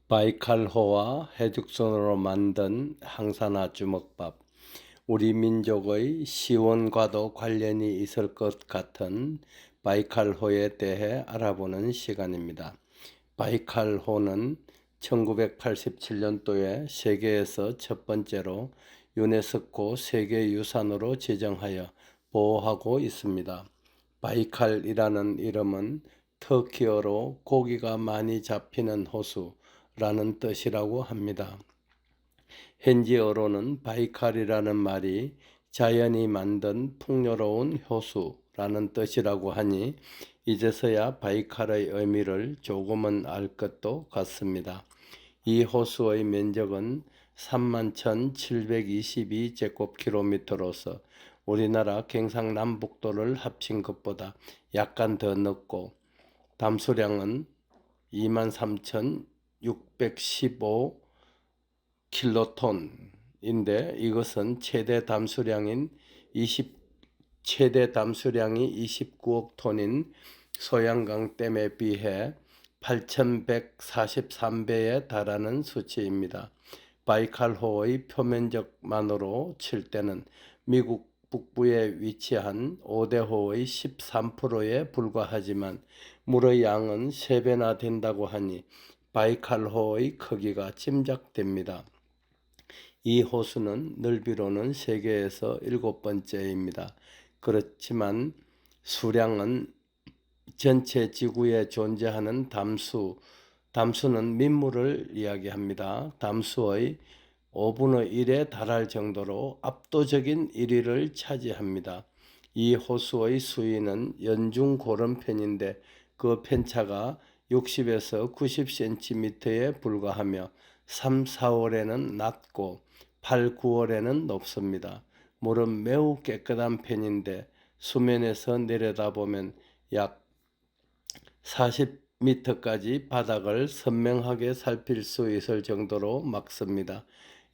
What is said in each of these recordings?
바이칼호와 해죽순으로 만든 항산화 주먹밥. 우리 민족의 시원과도 관련이 있을 것 같은 바이칼호에 대해 알아보는 시간입니다. 바이칼호는 1987년도에 세계에서 첫 번째로 유네스코 세계유산으로 지정하여 보호하고 있습니다. 바이칼이라는 이름은 터키어로 고기가 많이 잡히는 호수라는 뜻이라고 합니다. 현지어로는 바이칼이라는 말이 자연이 만든 풍요로운 호수라는 뜻이라고 하니 이제서야 바이칼의 의미를 조금은 알 것도 같습니다. 이 호수의 면적은 31,722제곱킬로미터로서 우리나라 경상남북도를 합친 것보다 약간 더 넓고 담수량은 23,615킬로톤인데 이것은 최대 담수량이 29억 톤인 소양강 댐에 비해 8,143배에 달하는 수치입니다. 바이칼호의 표면적만으로 칠 때는 미국 북부에 위치한 오대호의 13%에 불과하지만 물의 양은 3배나 된다고 하니 바이칼호의 크기가 짐작됩니다. 이 호수는 넓이로는 세계에서 7번째입니다. 그렇지만 수량은 전체 지구에 존재하는 담수는 민물을 이야기합니다. 담수의 5분의 1에 달할 정도로 압도적인 1위를 차지합니다. 이 호수의 수위는 연중 고른 편인데 그 편차가 60에서 90cm에 불과하며 3, 4월에는 낮고 8, 9월에는 높습니다. 물은 매우 깨끗한 편인데 수면에서 내려다보면 약 40m까지 바닥을 선명하게 살필 수 있을 정도로 맑습니다.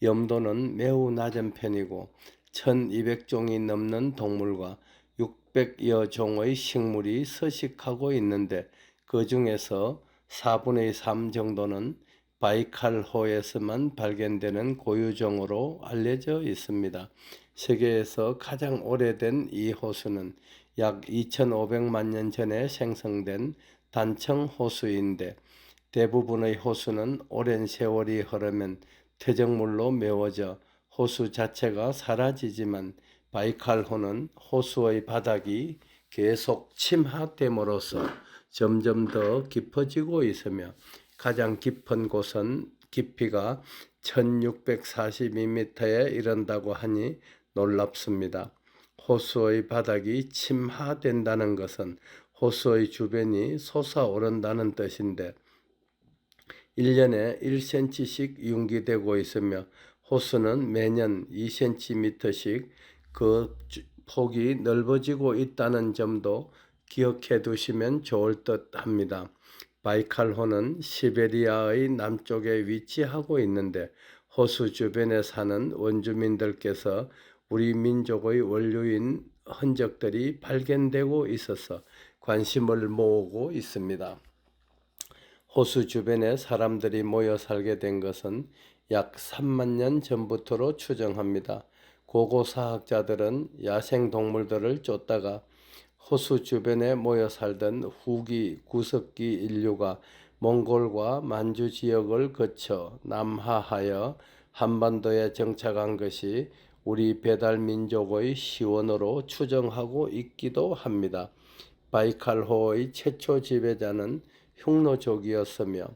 염도는 매우 낮은 편이고 1200종이 넘는 동물과 600여 종의 식물이 서식하고 있는데 그 중에서 4분의 3 정도는 바이칼호에서만 발견되는 고유종으로 알려져 있습니다. 세계에서 가장 오래된 이 호수는 약 2500만 년 전에 생성된 단청 호수인데 대부분의 호수는 오랜 세월이 흐르면 퇴적물로 메워져 호수 자체가 사라지지만 바이칼호는 호수의 바닥이 계속 침하됨으로써 점점 더 깊어지고 있으며 가장 깊은 곳은 깊이가 1642m에 이른다고 하니 놀랍습니다. 호수의 바닥이 침하된다는 것은 호수의 주변이 솟아오른다는 뜻인데 1년에 1cm씩 융기되고 있으며 호수는 매년 2cm씩 그 폭이 넓어지고 있다는 점도 기억해 두시면 좋을 듯 합니다. 바이칼호는 시베리아의 남쪽에 위치하고 있는데 호수 주변에 사는 원주민들께서 우리 민족의 원류인 흔적들이 발견되고 있어서 관심을 모으고 있습니다. 호수 주변에 사람들이 모여 살게 된 것은 약 3만 년 전부터로 추정합니다. 고고사학자들은 야생동물들을 쫓다가 호수 주변에 모여 살던 후기 구석기 인류가 몽골과 만주 지역을 거쳐 남하하여 한반도에 정착한 것이 우리 배달민족의 시원으로 추정하고 있기도 합니다. 바이칼호의 최초 지배자는 흉노족이었으며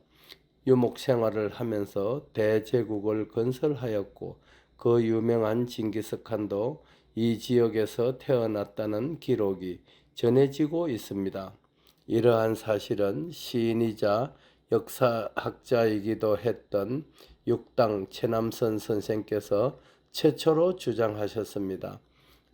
유목 생활을 하면서 대제국을 건설하였고 그 유명한 징기스칸도 이 지역에서 태어났다는 기록이 전해지고 있습니다. 이러한 사실은 시인이자 역사학자이기도 했던 육당 최남선 선생께서 최초로 주장하셨습니다.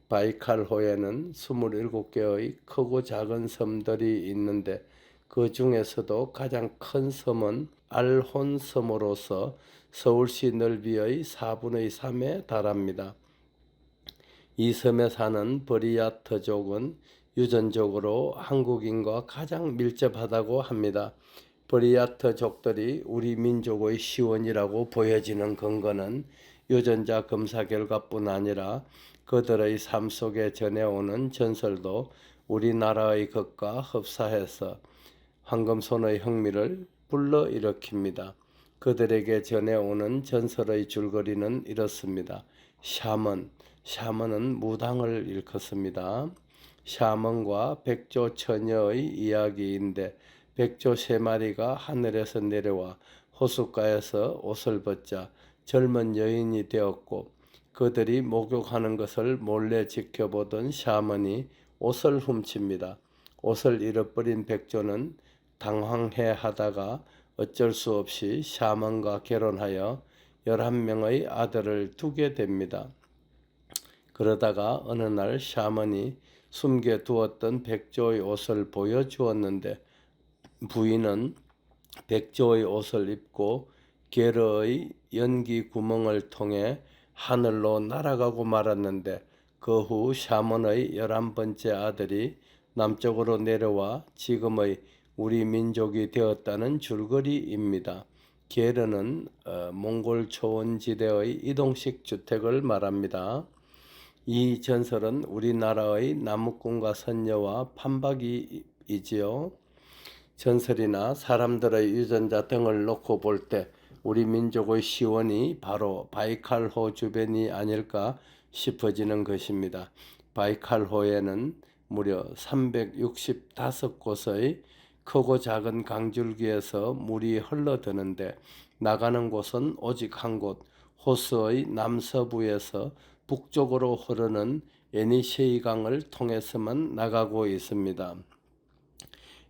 바이칼호에는 27개의 크고 작은 섬들이 있는데 그 중에서도 가장 큰 섬은 알혼섬으로서 서울시 넓이의 4분의 3에 달합니다. 이 섬에 사는 버리야트족은 유전적으로 한국인과 가장 밀접하다고 합니다. 브리야트족들이 우리 민족의 시원이라고 보여지는 근거는 유전자 검사 결과뿐 아니라 그들의 삶 속에 전해오는 전설도 우리나라의 것과 흡사해서 황금손의 흥미를 불러일으킵니다. 그들에게 전해오는 전설의 줄거리는 이렇습니다. 샤먼은 무당을 일컫습니다. 샤먼과 백조 처녀의 이야기인데 백조 세 마리가 하늘에서 내려와 호숫가에서 옷을 벗자 젊은 여인이 되었고 그들이 목욕하는 것을 몰래 지켜보던 샤먼이 옷을 훔칩니다. 옷을 잃어버린 백조는 당황해 하다가 어쩔 수 없이 샤먼과 결혼하여 11명의 아들을 두게 됩니다. 그러다가 어느 날 샤먼이 숨겨두었던 백조의 옷을 보여주었는데 부인은 백조의 옷을 입고 게르의 연기 구멍을 통해 하늘로 날아가고 말았는데 그 후 샤먼의 11번째 아들이 남쪽으로 내려와 지금의 우리 민족이 되었다는 줄거리입니다. 게르는 몽골 초원지대의 이동식 주택을 말합니다. 이 전설은 우리나라의 나무꾼과 선녀와 판박이지요. 전설이나 사람들의 유전자 등을 놓고 볼 때 우리 민족의 시원이 바로 바이칼호 주변이 아닐까 싶어지는 것입니다. 바이칼호에는 무려 365곳의 크고 작은 강줄기에서 물이 흘러드는데 나가는 곳은 오직 한 곳, 호수의 남서부에서 북쪽으로 흐르는 예니쉐이 강을 통해서만 나가고 있습니다.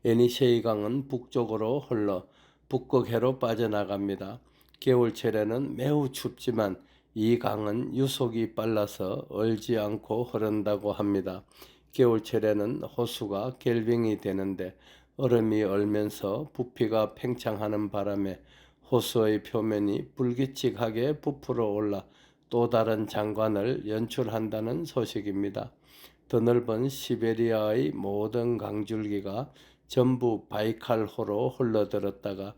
예니쉐이 강은 북쪽으로 흘러 북극해로 빠져나갑니다. 겨울철에는 매우 춥지만 이 강은 유속이 빨라서 얼지 않고 흐른다고 합니다. 겨울철에는 호수가 결빙이 되는데 얼음이 얼면서 부피가 팽창하는 바람에 호수의 표면이 불규칙하게 부풀어 올라 또 다른 장관을 연출한다는 소식입니다. 드넓은 시베리아의 모든 강줄기가 전부 바이칼호로 흘러들었다가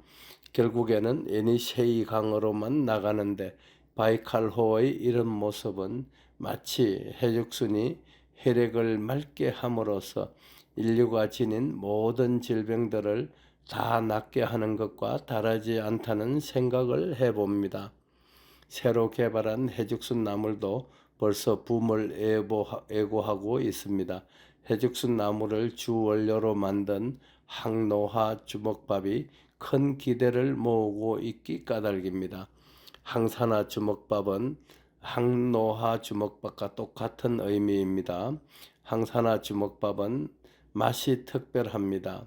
결국에는 예니쉐이 강으로만 나가는데 바이칼호의 이런 모습은 마치 해죽순이 혈액을 맑게 함으로써 인류가 지닌 모든 질병들을 다 낫게 하는 것과 다르지 않다는 생각을 해봅니다. 새로 개발한 해죽순 나물도 벌써 붐을 예고하고 있습니다. 해죽순 나물을 주 원료로 만든 항노화 주먹밥이 큰 기대를 모으고 있기 까닭입니다. 항산화 주먹밥은 항노화 주먹밥과 똑같은 의미입니다. 항산화 주먹밥은 맛이 특별합니다.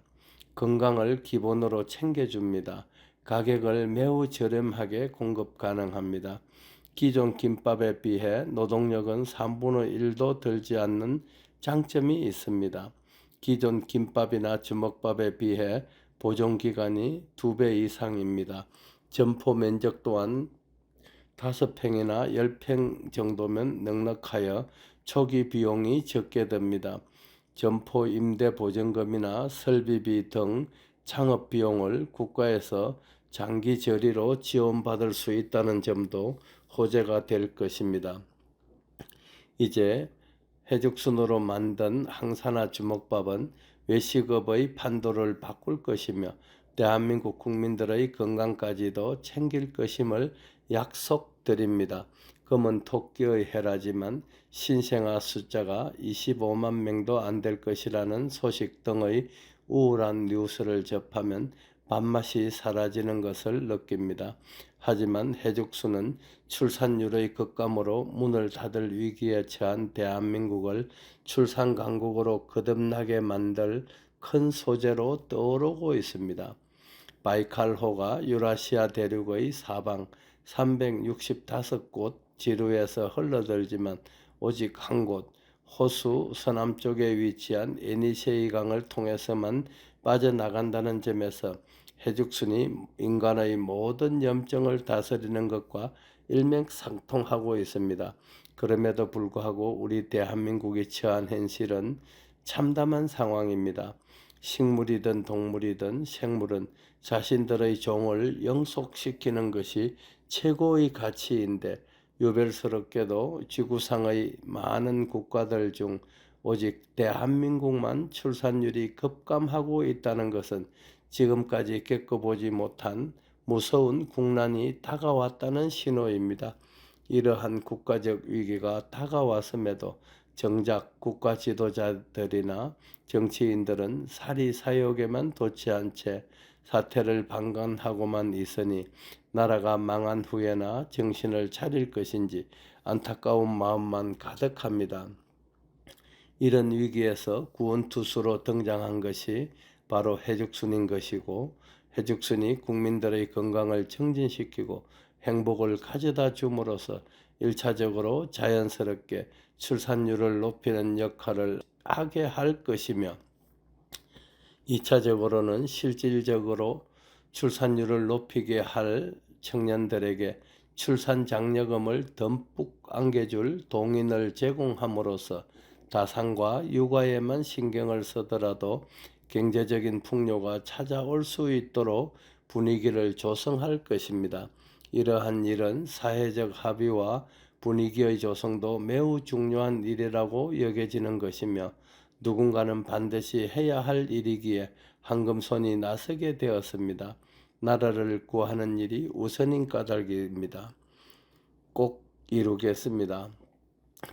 건강을 기본으로 챙겨줍니다. 가격을 매우 저렴하게 공급 가능합니다. 기존 김밥에 비해 노동력은 3분의 1도 들지 않는 장점이 있습니다. 기존 김밥이나 주먹밥에 비해 보존기간이 2배 이상입니다. 점포 면적 또한 5평이나 10평 정도면 넉넉하여 초기 비용이 적게 듭니다. 점포 임대 보증금이나 설비비 등 창업 비용을 국가에서 장기 저리로 지원받을 수 있다는 점도 호재가 될 것입니다. 이제 해죽순으로 만든 항산화 주먹밥은 외식업의 판도를 바꿀 것이며 대한민국 국민들의 건강까지도 챙길 것임을 약속드립니다. 검은 토끼의 해라지만 신생아 숫자가 25만 명도 안 될 것이라는 소식 등의 우울한 뉴스를 접하면 밥맛이 사라지는 것을 느낍니다. 하지만 해죽순은 출산율의 급감으로 문을 닫을 위기에 처한 대한민국을 출산 강국으로 거듭나게 만들 큰 소재로 떠오르고 있습니다. 바이칼호가 유라시아 대륙의 사방 365곳 지루에서 흘러들지만 오직 한 곳, 호수 서남쪽에 위치한 예니쉐이 강을 통해서만 빠져나간다는 점에서 해죽순이 인간의 모든 염증을 다스리는 것과 일맥상통하고 있습니다. 그럼에도 불구하고 우리 대한민국이 처한 현실은 참담한 상황입니다. 식물이든 동물이든 생물은 자신들의 종을 영속시키는 것이 최고의 가치인데 유별스럽게도 지구상의 많은 국가들 중 오직 대한민국만 출산율이 급감하고 있다는 것은 지금까지 겪어보지 못한 무서운 국난이 다가왔다는 신호입니다. 이러한 국가적 위기가 다가왔음에도 정작 국가 지도자들이나 정치인들은 사리사욕에만 돋지않은 채 사태를 방관하고만 있으니 나라가 망한 후에나 정신을 차릴 것인지 안타까운 마음만 가득합니다. 이런 위기에서 구원투수로 등장한 것이 바로 해죽순인 것이고, 해죽순이 국민들의 건강을 증진시키고 행복을 가져다 줌으로써 1차적으로 자연스럽게 출산율을 높이는 역할을 하게 할 것이며 2차적으로는 실질적으로 출산율을 높이게 할 청년들에게 출산 장려금을 듬뿍 안겨줄 동인을 제공함으로써 다산과 육아에만 신경을 쓰더라도 경제적인 풍요가 찾아올 수 있도록 분위기를 조성할 것입니다. 이러한 일은 사회적 합의와 분위기의 조성도 매우 중요한 일이라고 여겨지는 것이며 누군가는 반드시 해야 할 일이기에 황금손이 나서게 되었습니다. 나라를 구하는 일이 우선인 까닭입니다. 꼭 이루겠습니다.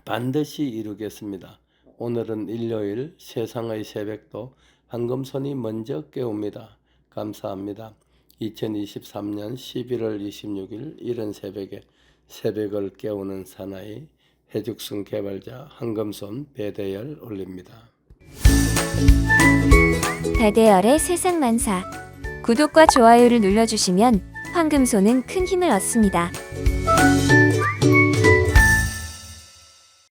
반드시 이루겠습니다. 오늘은 일요일 세상의 새벽도 황금손이 먼저 깨웁니다. 감사합니다. 2023년 11월 26일 이른 새벽에 새벽을 깨우는 사나이 해죽순 개발자 황금손 배대열 올립니다. 배대열의 세상만사. 구독과 좋아요를 눌러주시면 황금손은 큰 힘을 얻습니다.